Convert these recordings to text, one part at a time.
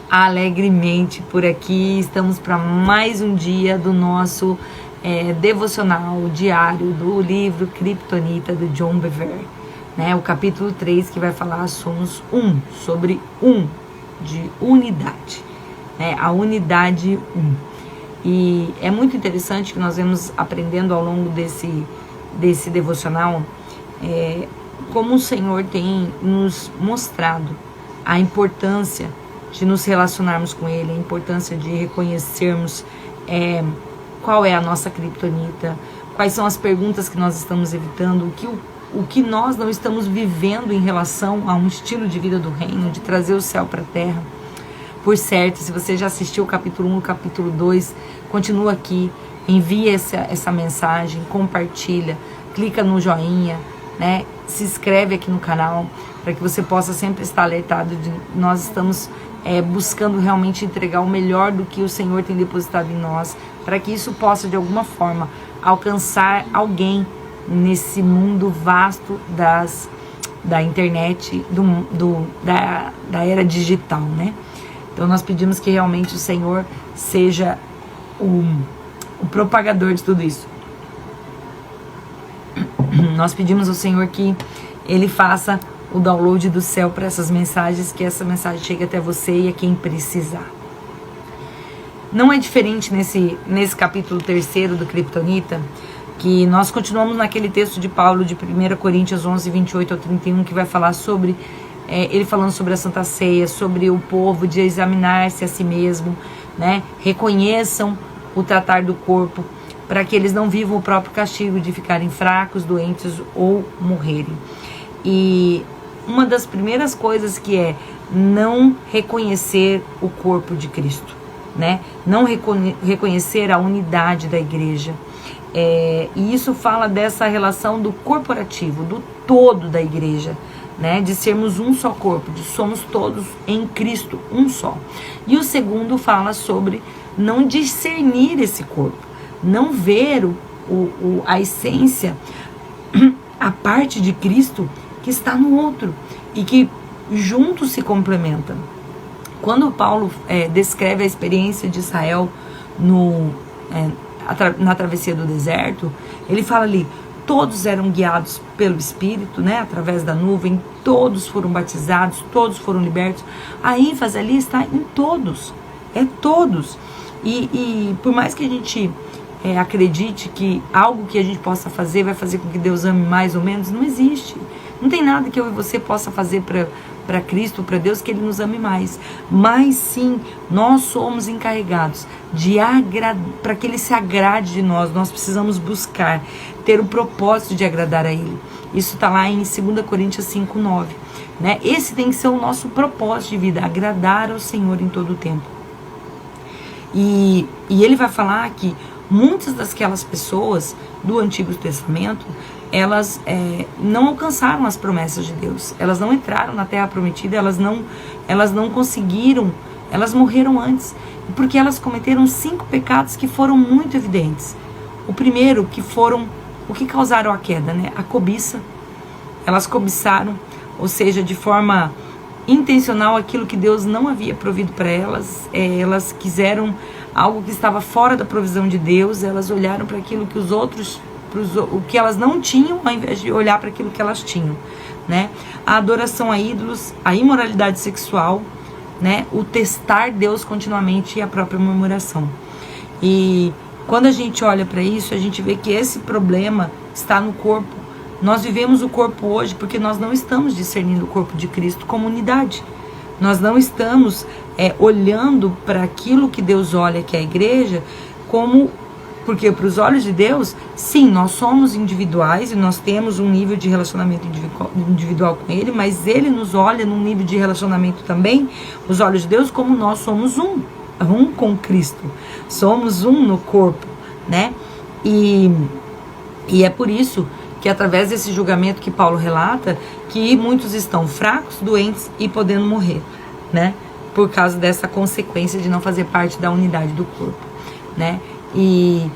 alegremente por aqui. Estamos para mais um dia do nosso devocional diário do livro Kryptonita, do John Bevere, né? O capítulo 3, que vai falar sobre de unidade, né? A unidade E é muito interessante que nós vemos aprendendo ao longo desse devocional como o Senhor tem nos mostrado a importância de nos relacionarmos com Ele, a importância de reconhecermos qual é a nossa criptonita, quais são as perguntas que nós estamos evitando, o que nós não estamos vivendo em relação a um estilo de vida do reino, de trazer o céu para a terra. Por certo, se você já assistiu o capítulo 1, o capítulo 2, continua aqui, envia essa mensagem, compartilha, clica no joinha, né? Se inscreve aqui no canal, para que você possa sempre estar alertado de nós estamos buscando realmente entregar o melhor do que o Senhor tem depositado em nós, para que isso possa de alguma forma alcançar alguém nesse mundo vasto da internet, da era digital, né? Então nós pedimos que realmente o Senhor seja o propagador de tudo isso. Nós pedimos ao Senhor que Ele faça o download do céu para essas mensagens, que essa mensagem chegue até você e a quem precisar. Não é diferente nesse capítulo 3 do Kryptonita, que nós continuamos naquele texto de Paulo de 1 Coríntios 11, 28 ao 31, que vai falar sobre, ele falando sobre a Santa Ceia, sobre o povo de examinar-se a si mesmo, né? Reconheçam o tratar do corpo, para que eles não vivam o próprio castigo de ficarem fracos, doentes ou morrerem. E uma das primeiras coisas que é não reconhecer o corpo de Cristo, né? Não reconhecer a unidade da igreja. E isso fala dessa relação do corporativo, do todo da igreja, né? De sermos um só corpo, de somos todos em Cristo, um só. E o segundo fala sobre não discernir esse corpo, não ver a essência, a parte de Cristo que está no outro e que juntos se complementam. Quando Paulo descreve a experiência de Israel na travessia do deserto, ele fala ali, todos eram guiados pelo Espírito, né, através da nuvem, todos foram batizados, todos foram libertos. A ênfase ali está em todos, todos. E por mais que a gente acredite que algo que a gente possa fazer vai fazer com que Deus ame mais ou menos, não existe. Não tem nada que eu e você possa fazer para Cristo, para Deus, que Ele nos ame mais. Mas sim, nós somos encarregados para que Ele se agrade de nós. Nós precisamos buscar ter o propósito de agradar a Ele. Isso está lá em 2 Coríntios 5, 9. Né? Esse tem que ser o nosso propósito de vida, agradar ao Senhor em todo o tempo. E Ele vai falar que muitas daquelas pessoas do Antigo Testamento, elas não alcançaram as promessas de Deus, elas não entraram na Terra Prometida, elas não conseguiram, elas morreram antes, porque elas cometeram 5 pecados que foram muito evidentes. O primeiro, o que causaram a queda, né? A cobiça. Elas cobiçaram, ou seja, de forma intencional, aquilo que Deus não havia provido para elas. Elas quiseram algo que estava fora da provisão de Deus, elas olharam para aquilo que os outros, o que elas não tinham, ao invés de olhar para aquilo que elas tinham, né? A adoração a ídolos, a imoralidade sexual, né? O testar Deus continuamente e a própria murmuração. E quando a gente olha para isso, a gente vê que esse problema está no corpo. Nós vivemos o corpo hoje porque nós não estamos discernindo o corpo de Cristo como unidade. Nós não estamos olhando para aquilo que Deus olha, que é a igreja, porque para os olhos de Deus, sim, nós somos individuais e nós temos um nível de relacionamento individual com Ele, mas Ele nos olha num nível de relacionamento também, os olhos de Deus, como nós somos um com Cristo, somos um no corpo, né? E é por isso que através desse julgamento que Paulo relata, que muitos estão fracos, doentes e podendo morrer, né? Por causa dessa consequência de não fazer parte da unidade do corpo, né? E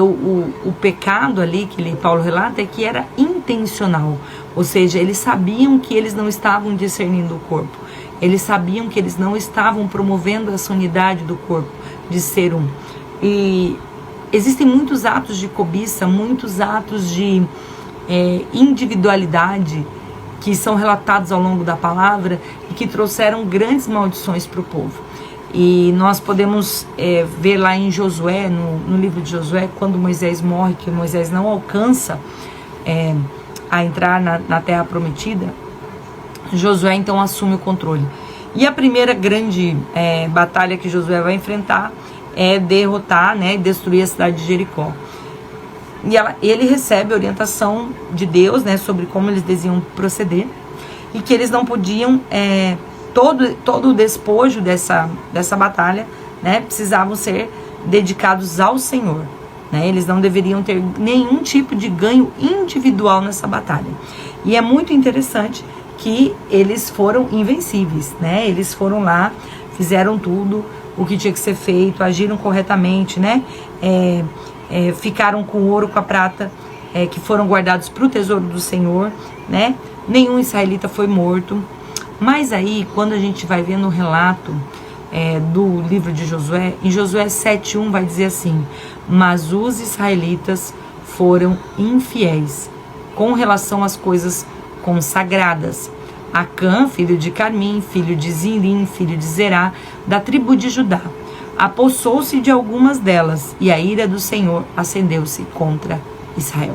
o pecado ali que Paulo relata é que era intencional, ou seja, eles sabiam que eles não estavam discernindo o corpo. Eles sabiam que eles não estavam promovendo essa unidade do corpo, de ser um. E existem muitos atos de cobiça, muitos atos de individualidade que são relatados ao longo da palavra e que trouxeram grandes maldições para o povo. E nós podemos ver lá em Josué, no livro de Josué, quando Moisés morre, que Moisés não alcança a entrar na terra prometida, Josué então assume o controle. E a primeira grande batalha que Josué vai enfrentar é derrotar, né, e destruir a cidade de Jericó. E ele recebe a orientação de Deus, né, sobre como eles deviam proceder, e que eles não podiam, todo o despojo dessa batalha, né, precisavam ser dedicados ao Senhor. Né, eles não deveriam ter nenhum tipo de ganho individual nessa batalha. E é muito interessante que eles foram invencíveis, né? Eles foram lá, fizeram tudo o que tinha que ser feito, agiram corretamente, né? Ficaram com o ouro, com a prata, que foram guardados para o tesouro do Senhor, né? Nenhum israelita foi morto. Mas aí, quando a gente vai ver no relato do livro de Josué, em Josué 7:1 vai dizer assim: mas os israelitas foram infiéis com relação às coisas consagradas. Acã, filho de Carmim, filho de Zinrim, filho de Zerá, da tribo de Judá, apossou-se de algumas delas, e a ira do Senhor acendeu-se contra Israel.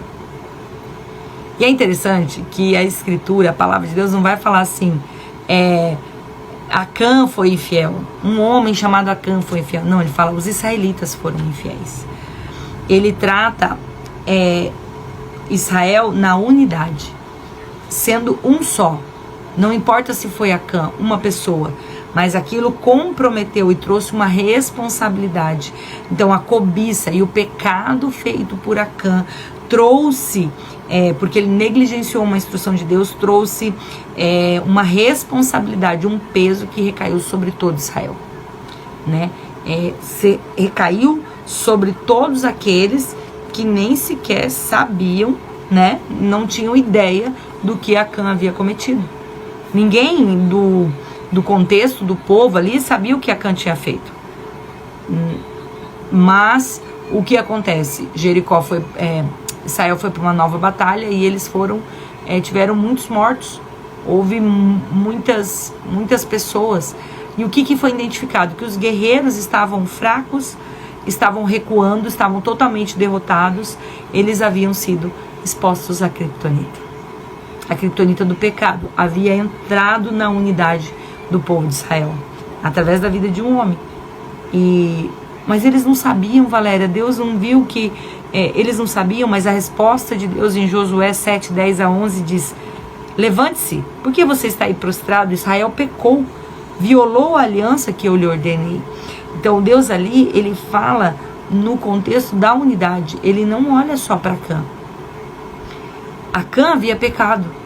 E é interessante que a Escritura, a palavra de Deus, não vai falar assim, Acã foi infiel, um homem chamado Acã foi infiel. Não, ele fala, os israelitas foram infiéis. Ele trata Israel na unidade, sendo um só. Não importa se foi Acã, uma pessoa, mas aquilo comprometeu e trouxe uma responsabilidade. Então a cobiça e o pecado feito por Acã trouxe, porque ele negligenciou uma instrução de Deus, trouxe uma responsabilidade, um peso que recaiu sobre todo Israel, né? Recaiu sobre todos aqueles que nem sequer sabiam, né? Não tinham ideia do que Acã havia cometido. Ninguém do contexto do povo ali sabia o que Acã tinha feito. Mas o que acontece? Israel foi para uma nova batalha e eles tiveram muitos mortos. Houve muitas pessoas. E o que foi identificado? Que os guerreiros estavam fracos, estavam recuando, estavam totalmente derrotados. Eles haviam sido expostos à criptonita. A criptonita do pecado havia entrado na unidade do povo de Israel, através da vida de um homem. Mas eles não sabiam, Valéria, Deus não viu que... eles não sabiam, mas a resposta de Deus em Josué 7, 10 a 11 diz: levante-se, por que você está aí prostrado? Israel pecou, violou a aliança que eu lhe ordenei. Então Deus ali, ele fala no contexto da unidade, ele não olha só para Acã. Acã havia pecado.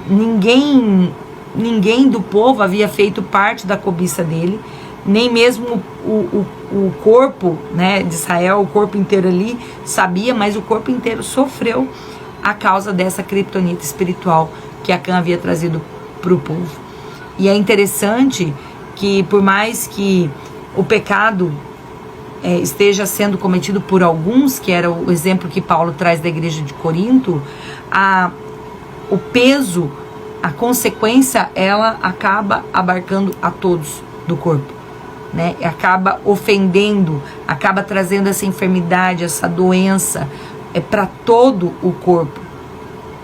Ninguém do povo havia feito parte da cobiça dele, nem mesmo o corpo, né, de Israel, o corpo inteiro ali sabia, mas o corpo inteiro sofreu a causa dessa criptonita espiritual que Acã havia trazido para o povo. E é interessante que, por mais que o pecado esteja sendo cometido por alguns, que era o exemplo que Paulo traz da igreja de Corinto, o peso, a consequência, ela acaba abarcando a todos do corpo, né? Acaba ofendendo, acaba trazendo essa enfermidade, essa doença para todo o corpo.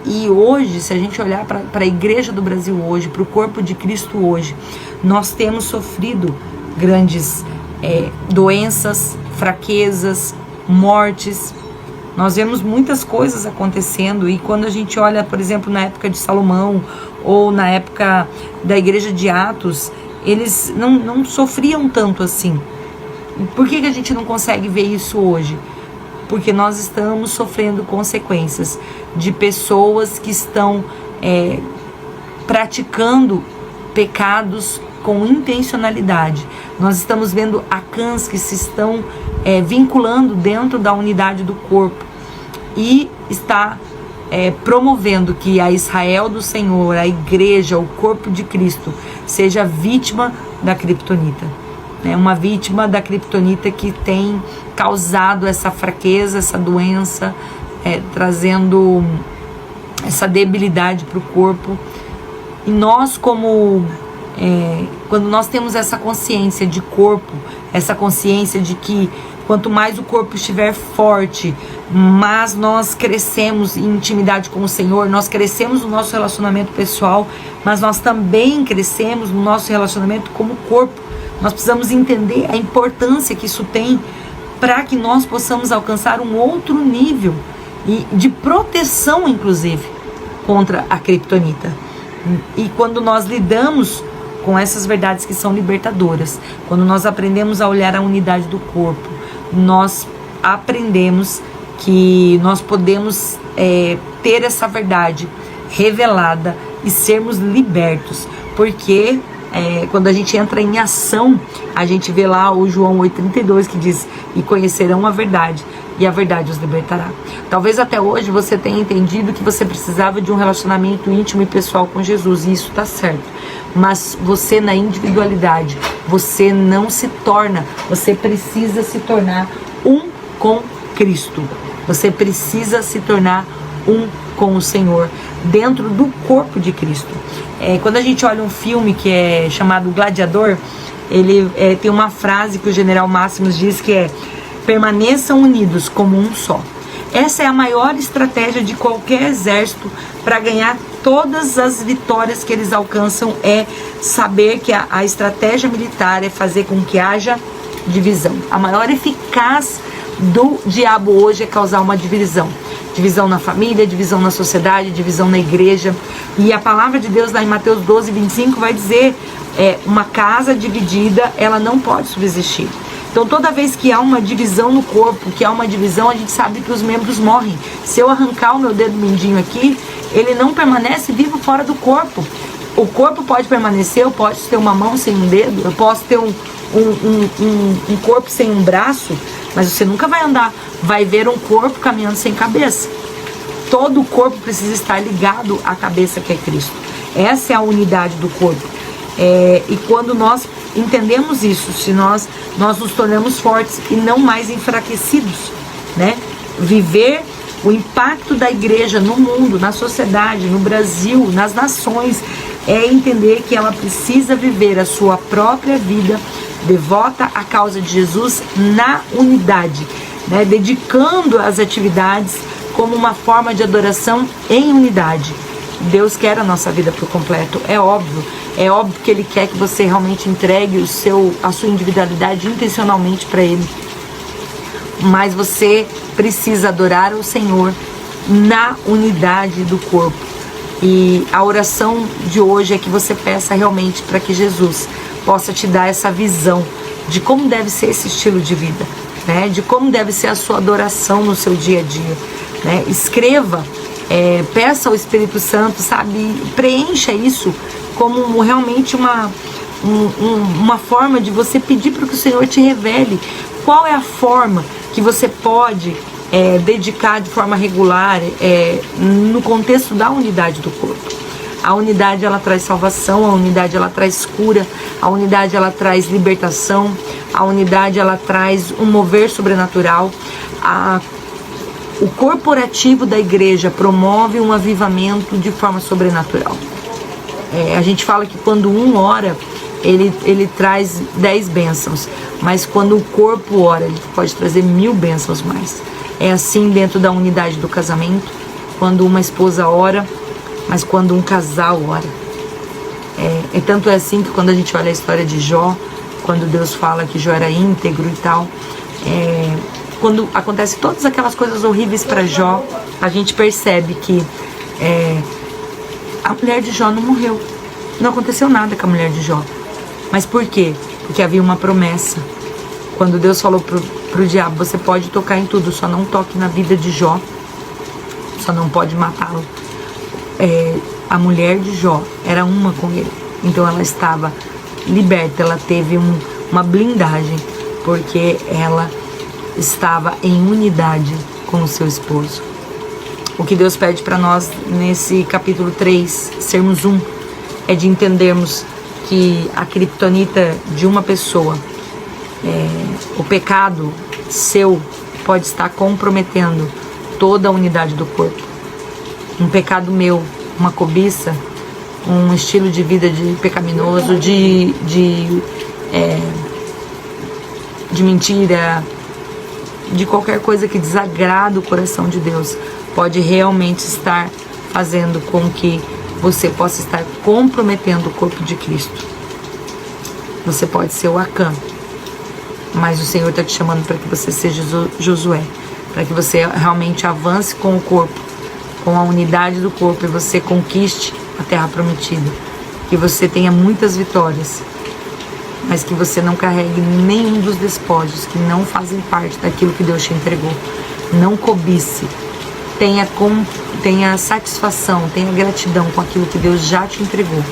E hoje, se a gente olhar para a igreja do Brasil hoje, para o corpo de Cristo hoje, nós temos sofrido grandes doenças, fraquezas, mortes. Nós vemos muitas coisas acontecendo, e quando a gente olha, por exemplo, na época de Salomão ou na época da igreja de Atos, eles não sofriam tanto assim. Por que a gente não consegue ver isso hoje? Porque nós estamos sofrendo consequências de pessoas que estão praticando pecados com intencionalidade. Nós estamos vendo Acãs que se estão vinculando dentro da unidade do corpo e está promovendo que a Israel do Senhor, a igreja, o corpo de Cristo, seja vítima da criptonita. Uma vítima da criptonita que tem causado essa fraqueza, essa doença, trazendo essa debilidade para o corpo. E nós, quando nós temos essa consciência de corpo, essa consciência de que quanto mais o corpo estiver forte, mais nós crescemos em intimidade com o Senhor, nós crescemos no nosso relacionamento pessoal, mas nós também crescemos no nosso relacionamento como corpo. Nós precisamos entender a importância que isso tem para que nós possamos alcançar um outro nível de proteção, inclusive, contra a criptonita. E quando nós lidamos com essas verdades que são libertadoras, quando nós aprendemos a olhar a unidade do corpo, nós aprendemos que nós podemos ter essa verdade revelada e sermos libertos, porque quando a gente entra em ação, a gente vê lá o João 8,32 que diz: e conhecerão a verdade, e a verdade os libertará. Talvez até hoje você tenha entendido que você precisava de um relacionamento íntimo e pessoal com Jesus, e isso está certo. Mas você, na individualidade, você não se torna, você precisa se tornar um com Cristo. Você precisa se tornar um com o Senhor, dentro do corpo de Cristo. Quando a gente olha um filme que é chamado Gladiador, ele tem uma frase que o General Máximos diz que é: permaneçam unidos como um só. Essa é a maior estratégia de qualquer exército para ganhar todas as vitórias que eles alcançam, é saber que a estratégia militar é fazer com que haja divisão. A maior eficácia do diabo hoje é causar uma divisão. Divisão na família, divisão na sociedade, divisão na igreja. E a palavra de Deus lá em Mateus 12:25 vai dizer: uma casa dividida, ela não pode subsistir. Então toda vez que há uma divisão no corpo, que há uma divisão, a gente sabe que os membros morrem. Se eu arrancar o meu dedo mindinho aqui, ele não permanece vivo fora do corpo. O corpo pode permanecer, eu posso ter uma mão sem um dedo, eu posso ter um corpo sem um braço, mas você nunca vai ver um corpo caminhando sem cabeça. Todo o corpo precisa estar ligado à cabeça, que é Cristo. Essa é a unidade do corpo. E quando nós entendemos isso, se nós nos tornamos fortes e não mais enfraquecidos, né? Viver o impacto da igreja no mundo, na sociedade, no Brasil, nas nações, é entender que ela precisa viver a sua própria vida devota à causa de Jesus na unidade, né? Dedicando as atividades como uma forma de adoração em unidade. Deus quer a nossa vida por completo, é óbvio que Ele quer que você realmente entregue a sua individualidade intencionalmente para Ele, mas você precisa adorar o Senhor na unidade do corpo. E a oração de hoje é que você peça realmente para que Jesus possa te dar essa visão de como deve ser esse estilo de vida, né? De como deve ser a sua adoração no seu dia a dia, né? Escreva, peça ao Espírito Santo, sabe? Preencha isso como realmente uma forma de você pedir para que o Senhor te revele qual é a forma que você pode dedicar de forma regular no contexto da unidade do corpo. A unidade, ela traz salvação, a unidade, ela traz cura, a unidade, ela traz libertação, a unidade, ela traz um mover sobrenatural. O corporativo da igreja promove um avivamento de forma sobrenatural. A gente fala que quando um ora, ele traz 10 bênçãos, mas quando o corpo ora, ele pode trazer 1000 bênçãos mais. É assim dentro da unidade do casamento, quando uma esposa ora, mas quando um casal ora. Tanto é assim que quando a gente olha a história de Jó, quando Deus fala que Jó era íntegro e tal, quando acontece todas aquelas coisas horríveis para Jó, a gente percebe que a mulher de Jó não morreu. Não aconteceu nada com a mulher de Jó. Mas por quê? Porque havia uma promessa. Quando Deus falou pro diabo: você pode tocar em tudo, só não toque na vida de Jó, só não pode matá-lo. A mulher de Jó era uma com ele. Então ela estava liberta, ela teve uma blindagem, porque ela estava em unidade com o seu esposo. O que Deus pede para nós nesse capítulo 3, sermos um, é de entendermos que a criptonita de uma pessoa, o pecado seu pode estar comprometendo toda a unidade do corpo. Um pecado meu, uma cobiça, um estilo de vida pecaminoso, de mentira, de qualquer coisa que desagrada o coração de Deus, pode realmente estar fazendo com que você possa estar comprometendo o corpo de Cristo. Você pode ser o Acã, mas o Senhor está te chamando para que você seja Josué, para que você realmente avance com o corpo, com a unidade do corpo, e você conquiste a terra prometida, que você tenha muitas vitórias, mas que você não carregue nenhum dos despojos que não fazem parte daquilo que Deus te entregou. Não cobice, tenha satisfação, tenha gratidão com aquilo que Deus já te entregou.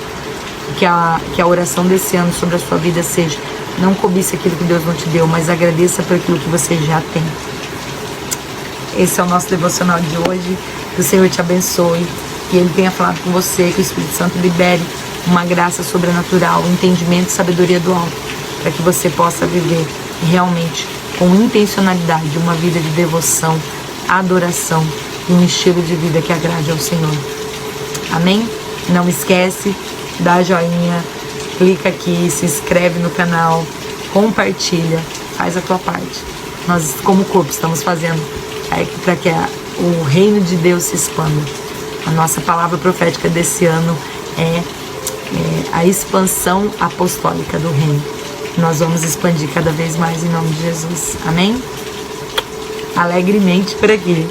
Que a oração desse ano sobre a sua vida seja: não cobice aquilo que Deus não te deu, mas agradeça por aquilo que você já tem. Esse é o nosso devocional de hoje. Que o Senhor te abençoe, que Ele tenha falado com você, que o Espírito Santo libere uma graça sobrenatural, entendimento e sabedoria do alto, para que você possa viver realmente com intencionalidade uma vida de devoção, adoração e um estilo de vida que agrade ao Senhor. Amém? Não esquece, dá joinha, clica aqui, se inscreve no canal, compartilha, faz a tua parte. Nós, como corpo, estamos fazendo para que o reino de Deus se expanda. A nossa palavra profética desse ano é a expansão apostólica do reino. Nós vamos expandir cada vez mais em nome de Jesus. Amém? Alegremente por aqui.